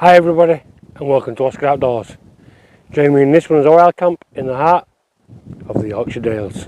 Hi everybody and welcome to Oscar Outdoors. Join me in this one as a wild camp in the heart of the Yorkshire Dales.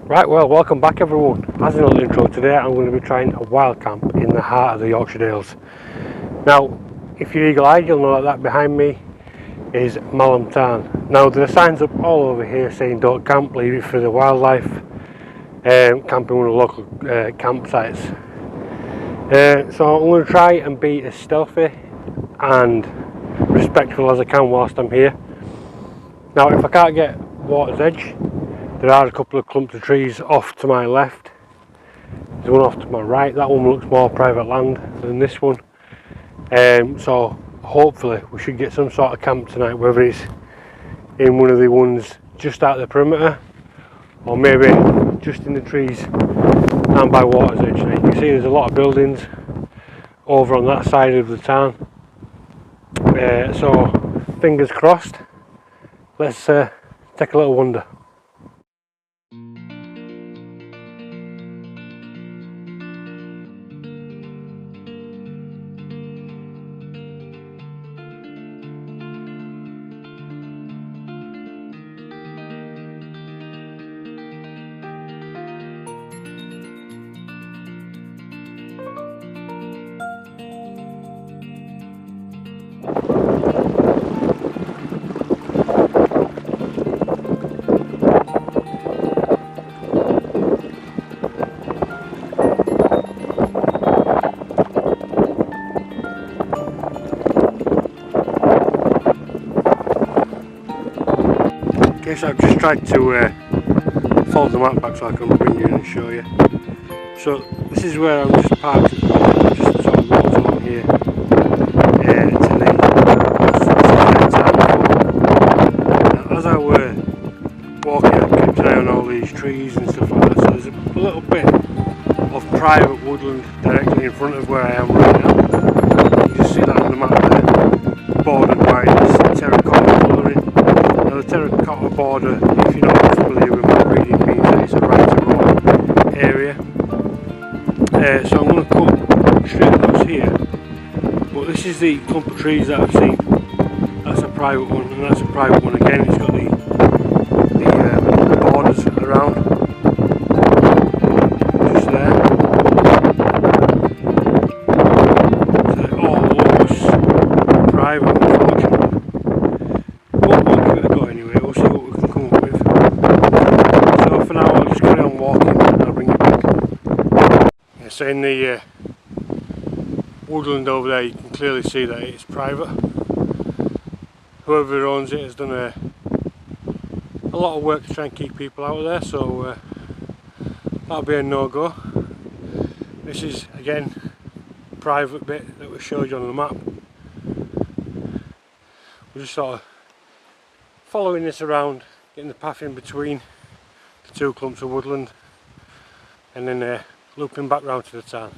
Right, well, welcome back everyone. As an little intro, today I'm going to be trying a wild camp in the heart of the Yorkshire Dales. Now, if you're eagle-eyed, you'll know that behind me is Malham Tarn. Now, there are signs up all over here saying don't camp, leave it for the wildlife, camping one of the local campsites. So I'm going to try and be as stealthy and respectful as I can whilst I'm here. Now, if I can't get water's edge, there are a couple of clumps of trees off to my left. There's one off to my right. That one looks more private land than this one. So hopefully we should get some sort of camp tonight, whether it's in one of the ones just out the perimeter or maybe just in the trees and by water's edge. Now you can see there's a lot of buildings over on that side of the town. So fingers crossed. Let's take a little wander. Okay, so I've just tried to fold the map back so I can bring you in and show you. So this is where I'm just parked, just sort of walked along here to the now, as I were walking, I kept an eye on all these trees and stuff like that, so there's a little bit of private woodland directly in front of where I am right now. You can see that on the map there, bordered by this terracotta colouring. Now the terracotta border, if you're not familiar with what reading means, that it's a right to roam area. So I'm going to cut straight across here, but this is the clump of trees that I've seen. That's a private one, and that's a private one again. It's got the So in the woodland over there, you can clearly see that it's private. Whoever owns it has done a lot of work to try and keep people out of there, so that'll be a no-go. This is again private bit that we showed you on the map. We're just sort of following this around, getting the path in between the two clumps of woodland, and then looping back round to the tarn.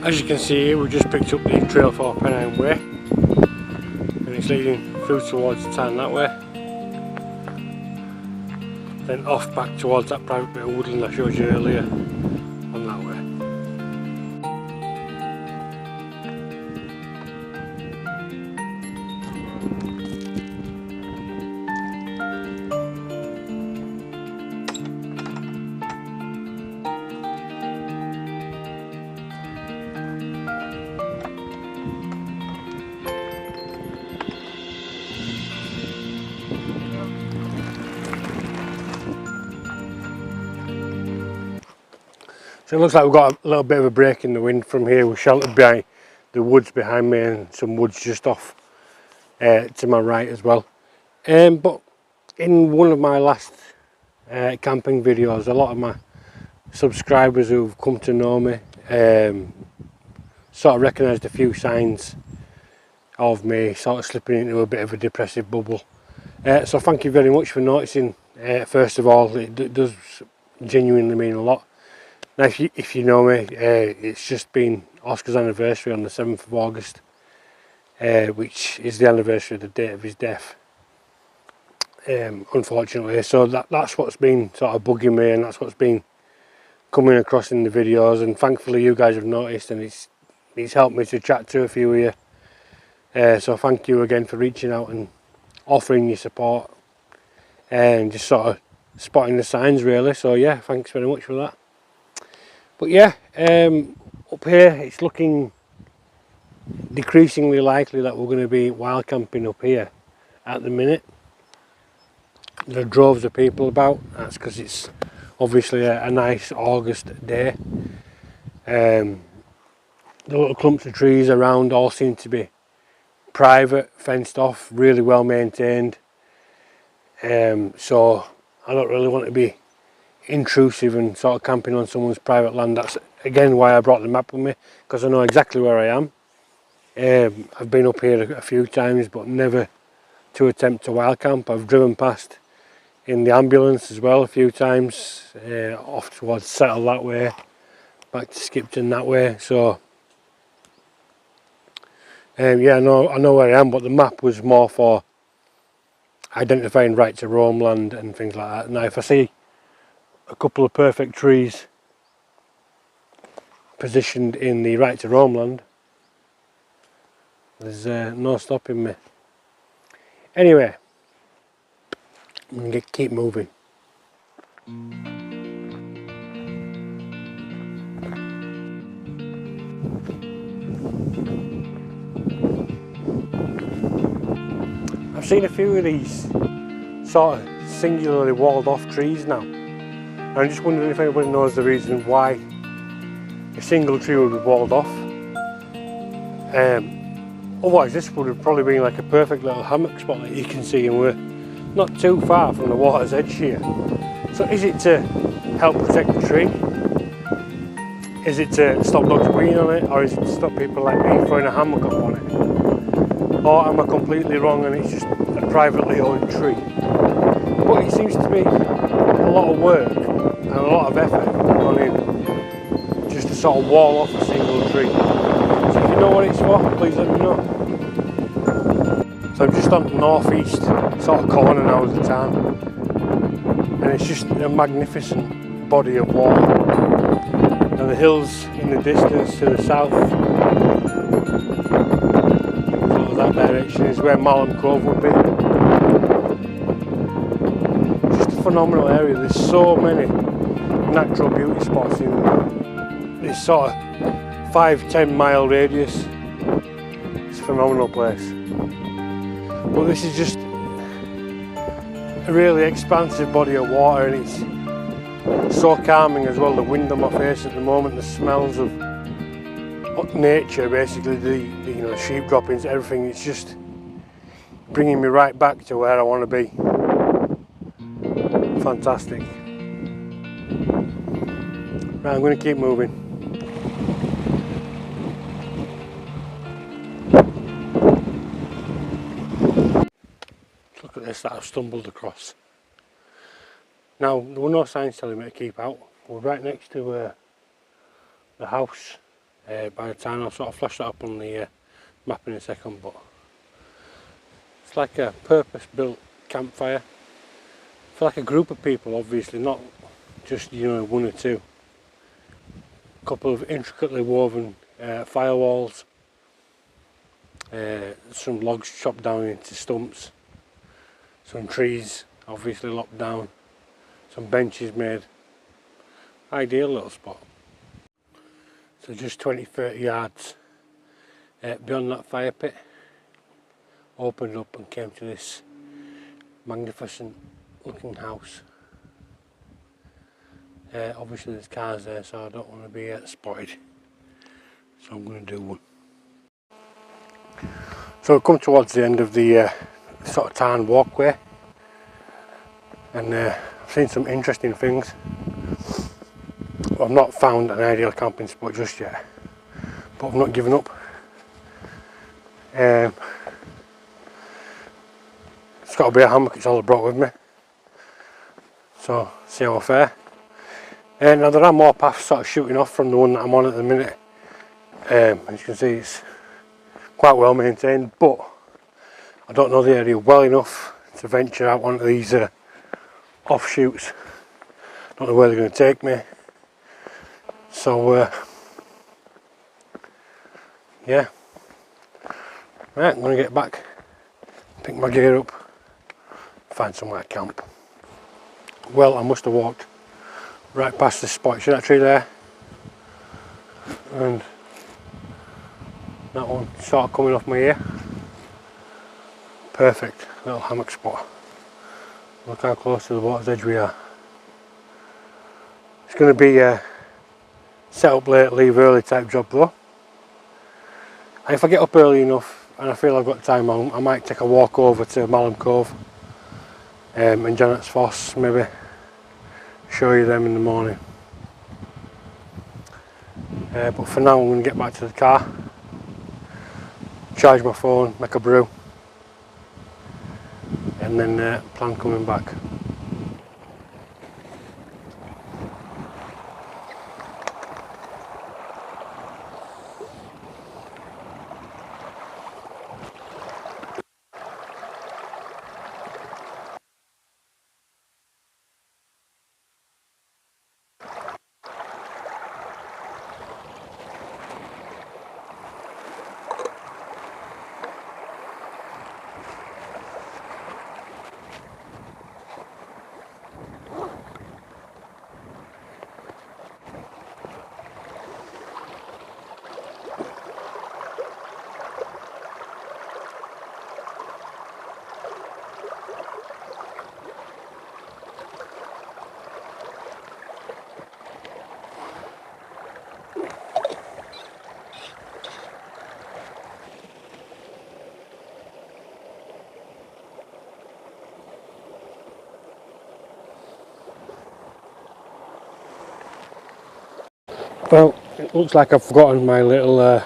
As you can see here, we've just picked up the trail for Pennine Way, and it's leading through towards the tarn that way, then off back towards that private bit of woodland I showed you earlier on that way. So it looks like we've got a little bit of a break in the wind from here. We're sheltered by the woods behind me and some woods just off to my right as well. But in one of my last camping videos, a lot of my subscribers who've come to know me sort of recognised a few signs of me sort of slipping into a bit of a depressive bubble. So thank you very much for noticing. First of all, it does genuinely mean a lot. Now, if you know me, it's just been Oscar's anniversary on the 7th of August, which is the anniversary of the date of his death, unfortunately. So that's what's been sort of bugging me, and that's what's been coming across in the videos, and thankfully you guys have noticed, and it's helped me to chat to a few of you. So thank you again for reaching out and offering your support, and just sort of spotting the signs really. So yeah, thanks very much for that. But yeah, up here it's looking decreasingly likely that we're going to be wild camping up here at the minute. There are droves of people about. That's because it's obviously a nice August day. The little clumps of trees around all seem to be private, fenced off, really well maintained. So I don't really want to be intrusive and sort of camping on someone's private land. That's again why I brought the map with me, because I know exactly where I am. I've been up here a few times, but never to attempt to wild camp. I've driven past in the ambulance as well a few times, off towards Settle that way, back to Skipton that way. So yeah, I know where I am, but the map was more for identifying right to roam land and things like that. Now if I see a couple of perfect trees positioned in the right to roam land, there's no stopping me. Anyway, I'm going to keep moving. I've seen a few of these sort of singularly walled off trees now. I'm just wondering if anybody knows the reason why a single tree would be walled off. Otherwise this would have probably been like a perfect little hammock spot that you can see, and we're not too far from the water's edge here. So is it to help protect the tree? Is it to stop dogs weeing on it? Or is it to stop people like me throwing a hammock up on it? Or am I completely wrong and it's just a privately owned tree? But it seems to be a lot of work and a lot of effort gone in just to sort of wall off a single tree. So if you know what it's for, please let me know. So I'm just on the northeast sort of corner now of the town, and it's just a magnificent body of water, and the hills in the distance to the south, so that direction is where Malham Cove would be. Just a phenomenal area. There's so many natural beauty spots in this sort of 5-10 mile radius. It's a phenomenal place. But this is just a really expansive body of water, and it's so calming as well. The wind on my face at the moment, the smells of nature, basically the sheep droppings, everything. It's just bringing me right back to where I want to be. Fantastic. Right, I'm going to keep moving. Look at this that I've stumbled across. Now, there were no signs telling me to keep out. We're right next to the house by the town. I'll sort of flash that up on the map in a second, but it's like a purpose-built campfire for like a group of people, obviously, not just, you know, one or two. A couple of intricately woven firewalls, some logs chopped down into stumps, some trees obviously lopped down, some benches made. Ideal little spot. So just 20-30 yards beyond that fire pit, opened up and came to this magnificent looking house. Obviously there's cars there, so I don't want to be spotted, so I'm going to do one. So we've come towards the end of the sort of Tarn walkway, and I've seen some interesting things. I've not found an ideal camping spot just yet, but I've not given up. It's got to be a hammock, it's all I brought with me, so see how I fare. Now there are more paths sort of shooting off from the one that I'm on at the minute. As you can see, it's quite well maintained, but I don't know the area well enough to venture out onto these offshoots. Don't know where they're going to take me. So yeah, right, I'm going to get back, pick my gear up, find somewhere to camp. Well, I must have walked right past this spot. See that tree there? And that one sort of coming off my ear. Perfect little hammock spot. Look how close to the water's edge we are. It's going to be a set up late, leave early type job though. And if I get up early enough and I feel I've got time on, I might take a walk over to Malham Cove and Janet's Foss, maybe show you them in the morning. But for now I'm going to get back to the car, charge my phone, make a brew, and then plan coming back. Well, it looks like I've forgotten my little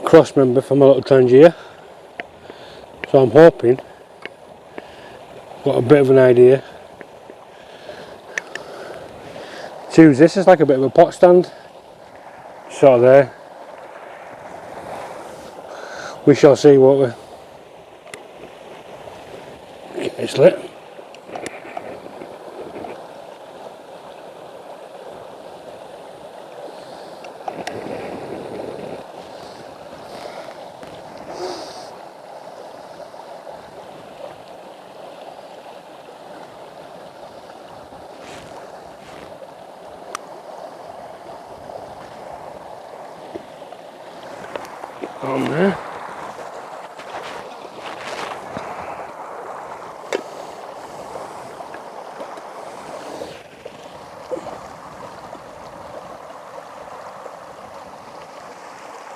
cross member for my little Trangier, so I'm hoping I've got a bit of an idea to use this as like a bit of a pot stand, sort of there. We shall see, won't we? Get this lit. on there.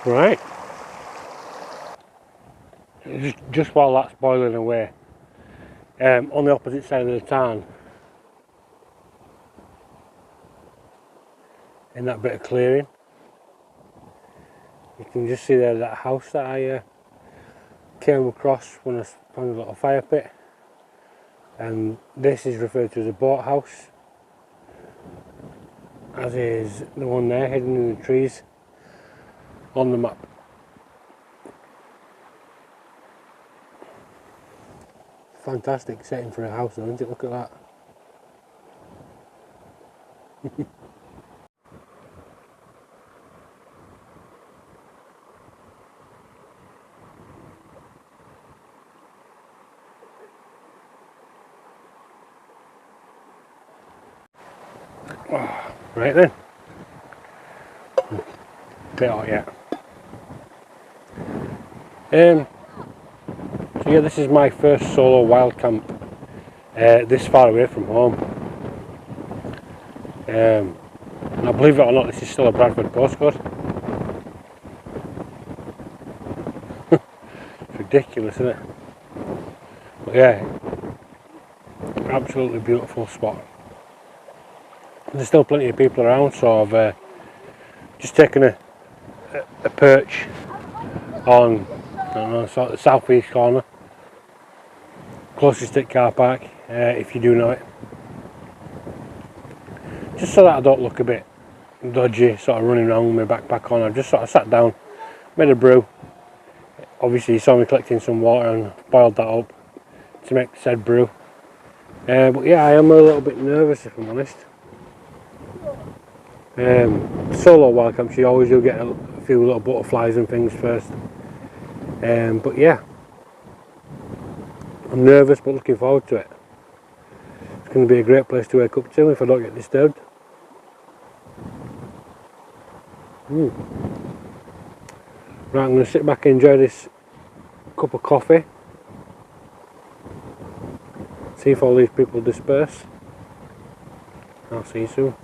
Right. Just while that's boiling away, on the opposite side of the tarn, in that bit of clearing, you can just see there that house that I came across when I found a little fire pit, and this is referred to as a boat house, as is the one there hidden in the trees on the map. Fantastic setting for a house though, isn't it? Look at that. Right then. Bit hot yet. So yeah, this is my first solo wild camp this far away from home. And I believe it or not, this is still a Bradford postcode. It's ridiculous, isn't it? But yeah, absolutely beautiful spot. There's still plenty of people around, so I've just taken a perch on, I don't know, sort of the southeast corner, closest to car park, if you do know it. Just so that I don't look a bit dodgy, sort of running around with my backpack on. I've just sort of sat down, made a brew. Obviously you saw me collecting some water and boiled that up to make said brew. But yeah, I am a little bit nervous, if I'm honest. Solo wild camps, you always do get a few little butterflies and things first. But yeah, I'm nervous but looking forward to it. It's going to be a great place to wake up to if I don't get disturbed. Right, I'm going to sit back and enjoy this cup of coffee. See if all these people disperse. I'll see you soon.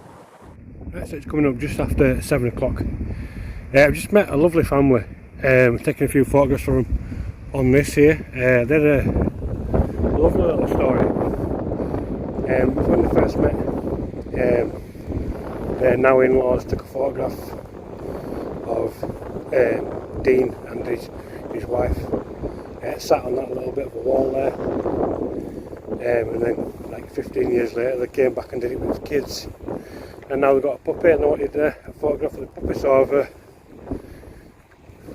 Right, so it's coming up just after 7 o'clock. I've just met a lovely family, taking a few photographs for them on this here. They're a lovely little story. When they first met, their now in-laws took a photograph of Dean and his wife, sat on that little bit of a wall there, and then like 15 years later they came back and did it with the kids, and now they've got a puppy and they wanted a photograph of the puppy, so I've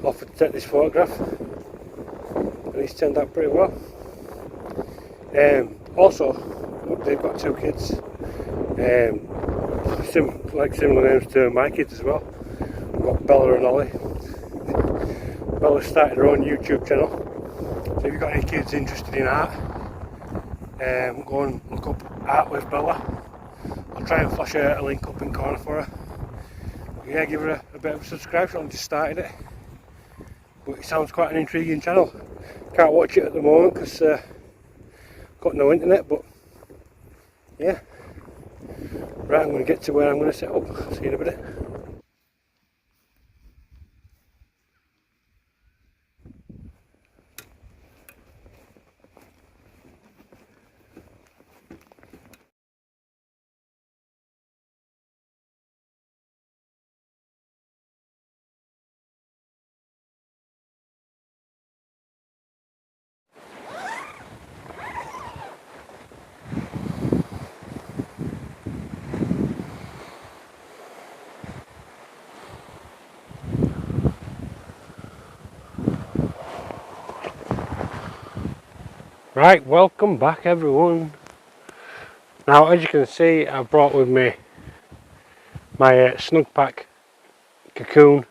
offered to take this photograph, and it's turned out pretty well. Also, they've got 2 kids, similar names to my kids as well. We've got Bella and Ollie. Bella's started her own YouTube channel, so if you've got any kids interested in art, go and look up Art with Bella. I'll try and flash a link up in the corner for her. But yeah, give her a bit of a subscribe. I've just started it, but it sounds quite an intriguing channel. Can't watch it at the moment because got no internet, but yeah. Right, I'm going to get to where I'm going to set up. See you in a minute. Right, welcome back everyone. Now as you can see, I've brought with me my Snugpak, Cocoon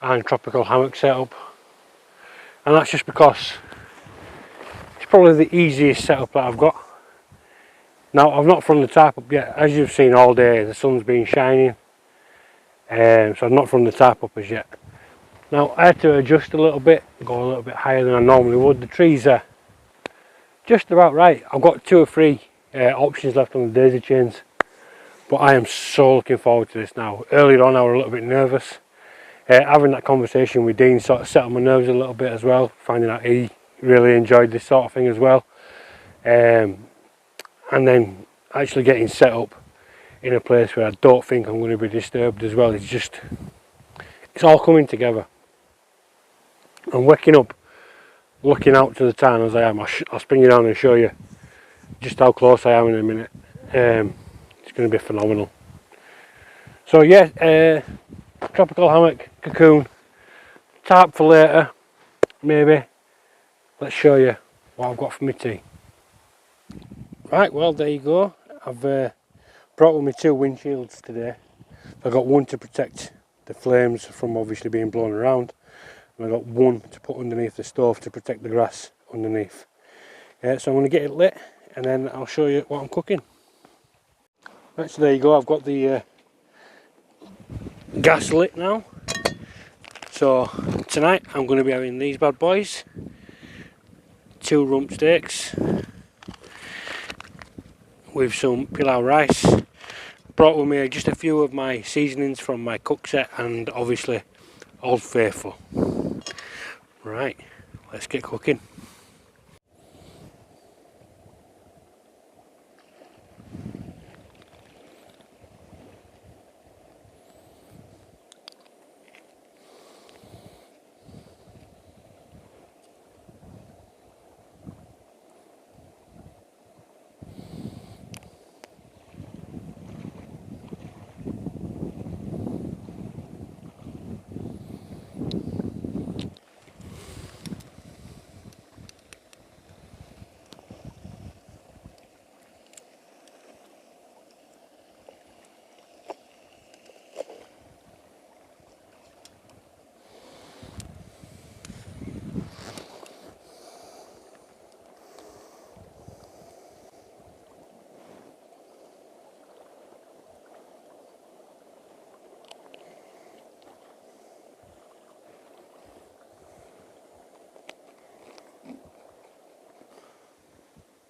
and tropical hammock setup, and that's just because it's probably the easiest setup that I've got. Now I've not thrown the tarp up yet. As you've seen all day the sun's been shining, so I've not thrown the tarp up as yet. Now I had to adjust a little bit, go a little bit higher than I normally would. The trees are just about right. I've got 2 or 3 options left on the daisy chains, but I am so looking forward to this now. Earlier on I was a little bit nervous. Having that conversation with Dean sort of settled my nerves a little bit as well, finding out he really enjoyed this sort of thing as well. And then actually getting set up in a place where I don't think I'm going to be disturbed as well. It's all coming together. I'm waking up, looking out to the town as I am. I'll spin you down and show you just how close I am in a minute. It's going to be phenomenal. So yeah, tropical hammock, cocoon, tarp for later, maybe. Let's show you what I've got for my tea. Right, well there you go. I've brought with me 2 windshields today. I've got one to protect the flames from obviously being blown around, and I've got one to put underneath the stove to protect the grass underneath. So I'm going to get it lit and then I'll show you what I'm cooking. Right, so there you go, I've got the gas lit now. So tonight I'm going to be having these bad boys, 2 rump steaks with some pilau rice. Brought with me just a few of my seasonings from my cook set and obviously Old Faithful. Right, let's get cooking.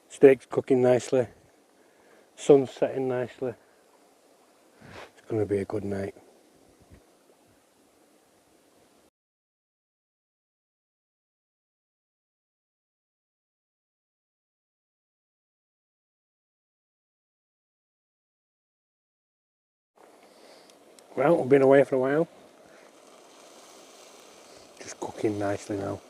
Steak's cooking nicely, sun's setting nicely. It's going to be a good night. Well, I've been away for a while. Just cooking nicely now.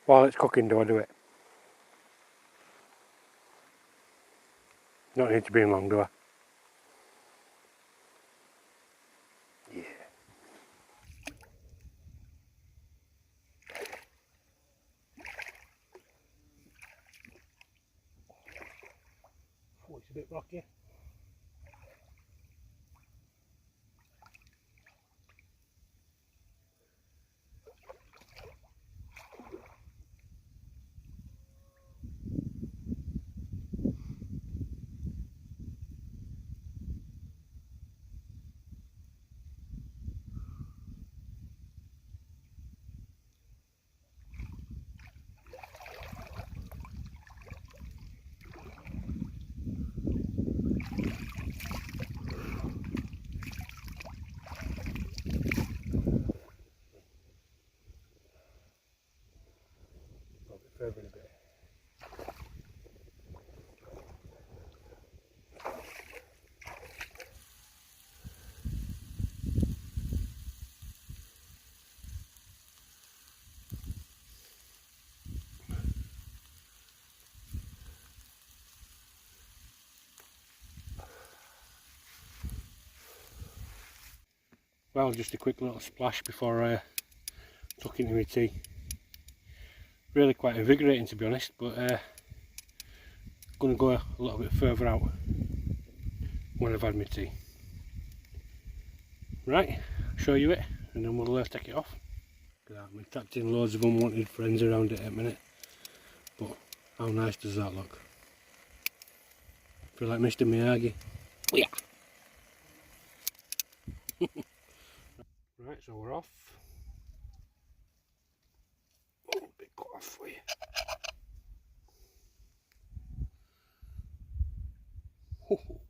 While it's cooking, do I do it? Don't need to be in long, do I? Yeah. Oh, it's a bit rocky. Further in a bit. Well, just a quick little splash before I took into my tea. Really quite invigorating, to be honest, but going to go a little bit further out when I've had my tea. Right, show you it and then we'll take it off. Look at that, I'm attracting loads of unwanted friends around it at a minute, but how nice does that look? Feel like Mr. Miyagi. Yeah. Right, so we're off. Oh, a bit cut off for you. Ho, ho.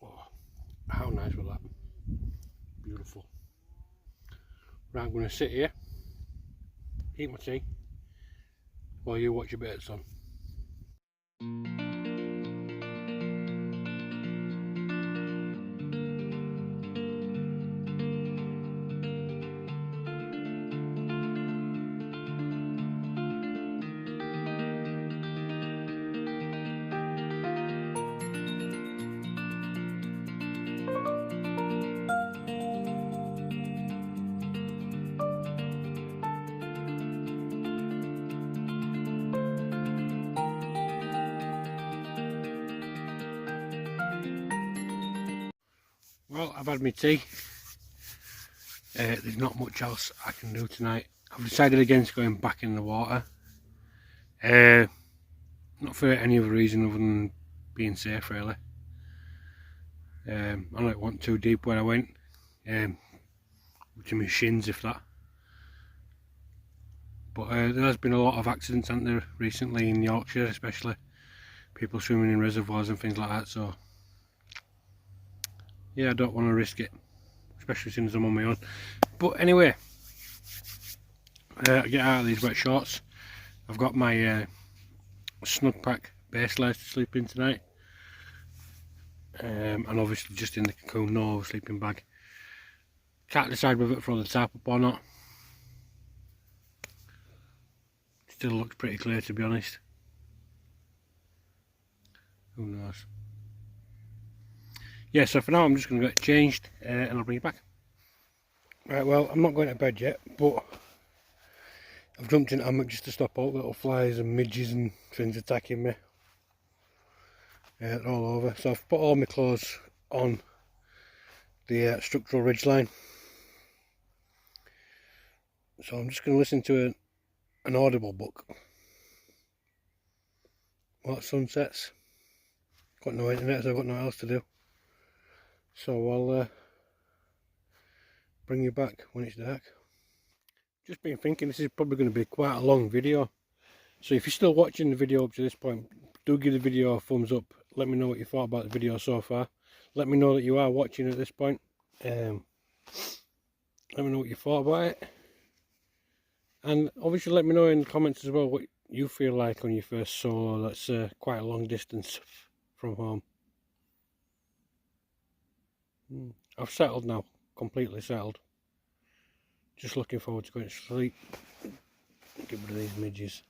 Oh, how nice was that? Beautiful. Right, I'm going to sit here, eat my tea, while you watch a bit of the sun. Well, I've had my tea. There's not much else I can do tonight. I've decided against going back in the water. Not for any other reason other than being safe, really. I don't want too deep where I went. To my shins, if that. But there has been a lot of accidents, hasn't there, recently in Yorkshire, especially people swimming in reservoirs and things like that. So yeah, I don't want to risk it, especially since I'm on my own. But anyway, I get out of these wet shorts. I've got my Snugpak base layer to sleep in tonight, and obviously just in the Cocoon, no sleeping bag. Can't decide whether to throw the tarp up or not. Still looks pretty clear, to be honest. Who knows? Yeah, so for now I'm just going to get changed and I'll bring you back. Right, well, I'm not going to bed yet, but I've jumped in Hammock just to stop all the little flies and midges and things attacking me. They're all over. So I've put all my clothes on the structural ridge line. So I'm just going to listen to an audible book while the sun sets. Got no internet, so I've got nothing else to do. So I'll bring you back when it's dark. Just been thinking this is probably going to be quite a long video. So if you're still watching the video up to this point, do give the video a thumbs up. Let me know what you thought about the video so far. Let me know that you are watching at this point. Let me know what you thought about it. And obviously let me know in the comments as well what you feel like on your first solo that's quite a long distance from home. I've settled now, completely settled. Just looking forward to going to sleep. Get rid of these midges.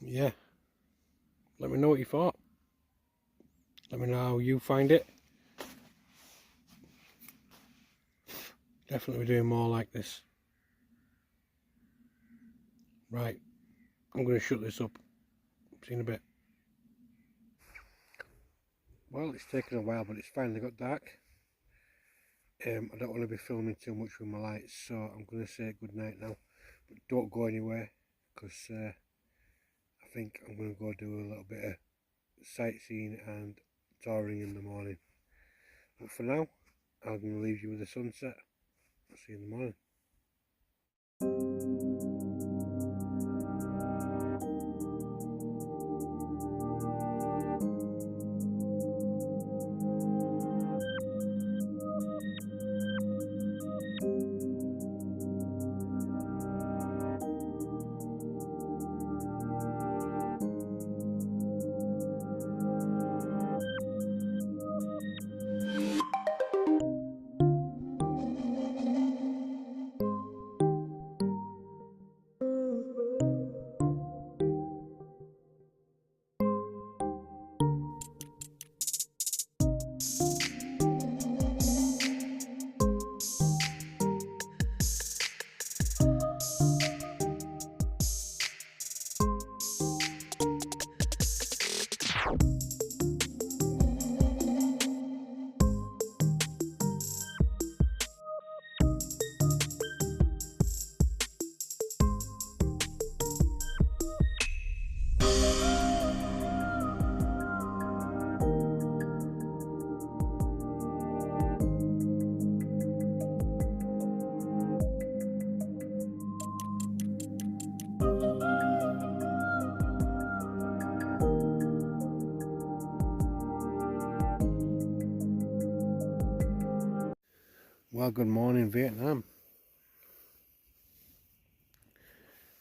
Yeah, let me know what you thought. Let me know how you find it. Definitely doing more like this. Right, I'm going to shut this up. See you in a bit. Well, it's taken a while, but it's finally got dark. I don't want to be filming too much with my lights, so I'm going to say good night now. But don't go anywhere, because I think I'm going to go do a little bit of sightseeing and touring in the morning. But for now, I'm going to leave you with the sunset. I'll see you in the morning. Well, good morning, Vietnam.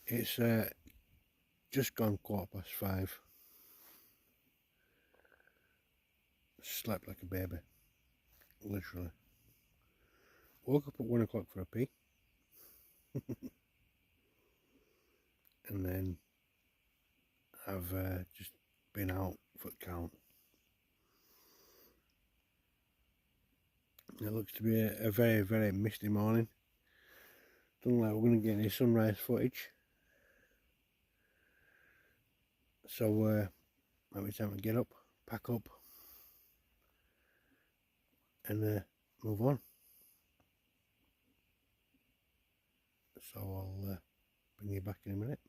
It's just gone 5:15. Slept like a baby, literally. Woke up at 1 o'clock for a pee. And then I've just been out for count. It looks to be a very, very misty morning. Doesn't look like we're going to get any sunrise footage. So might be time to get up, pack up, and move on. So I'll bring you back in a minute.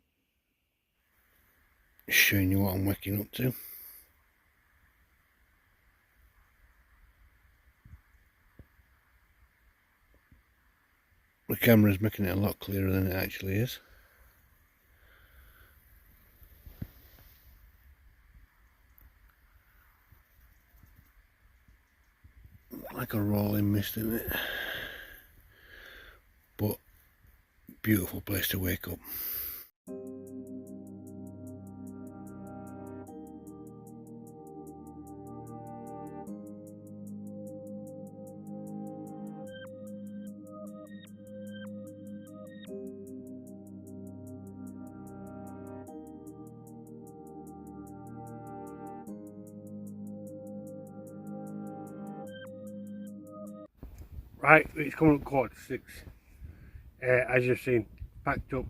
Showing you what I'm waking up to. The camera's making it a lot clearer than it actually is. Like a rolling mist, isn't it? But beautiful place to wake up. Right, it's coming up 5:45. As you've seen, packed up,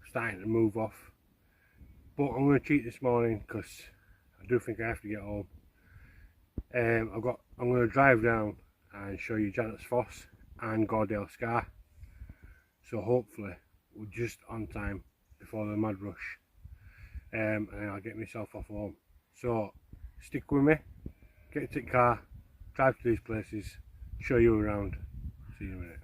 starting to move off. But I'm going to cheat this morning because I do think I have to get home. I'm going to drive down and show you Janet's Foss and Gordale Scar. So hopefully we're just on time before the mad rush, and I'll get myself off home. So stick with me, get into the car, drive to these places, show you around. See you in a minute.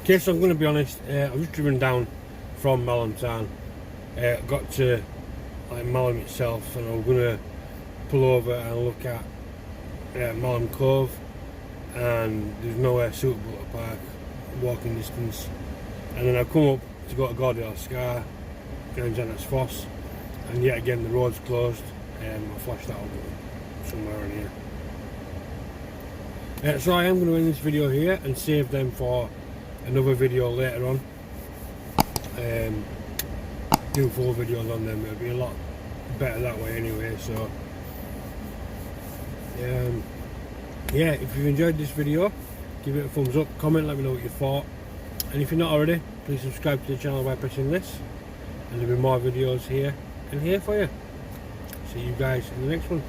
Okay, so I'm going to be honest, I've just driven down from Malham Tarn, got to like Malham itself, and I'm going to pull over and look at Malham Cove, and there's nowhere suitable to park, walking distance. And then I've come up to go to Gordale Scar, down Janet's Foss, and yet again the road's closed. I flashed that up somewhere in here. So I am going to end this video here and save them for another video later on. Do full videos on them, it'll be a lot better that way anyway. So yeah, if you've enjoyed this video, give it a thumbs up, comment, let me know what you thought, and if you're not already, please subscribe to the channel by pressing this, and there'll be more videos here and here for you. See you guys in the next one.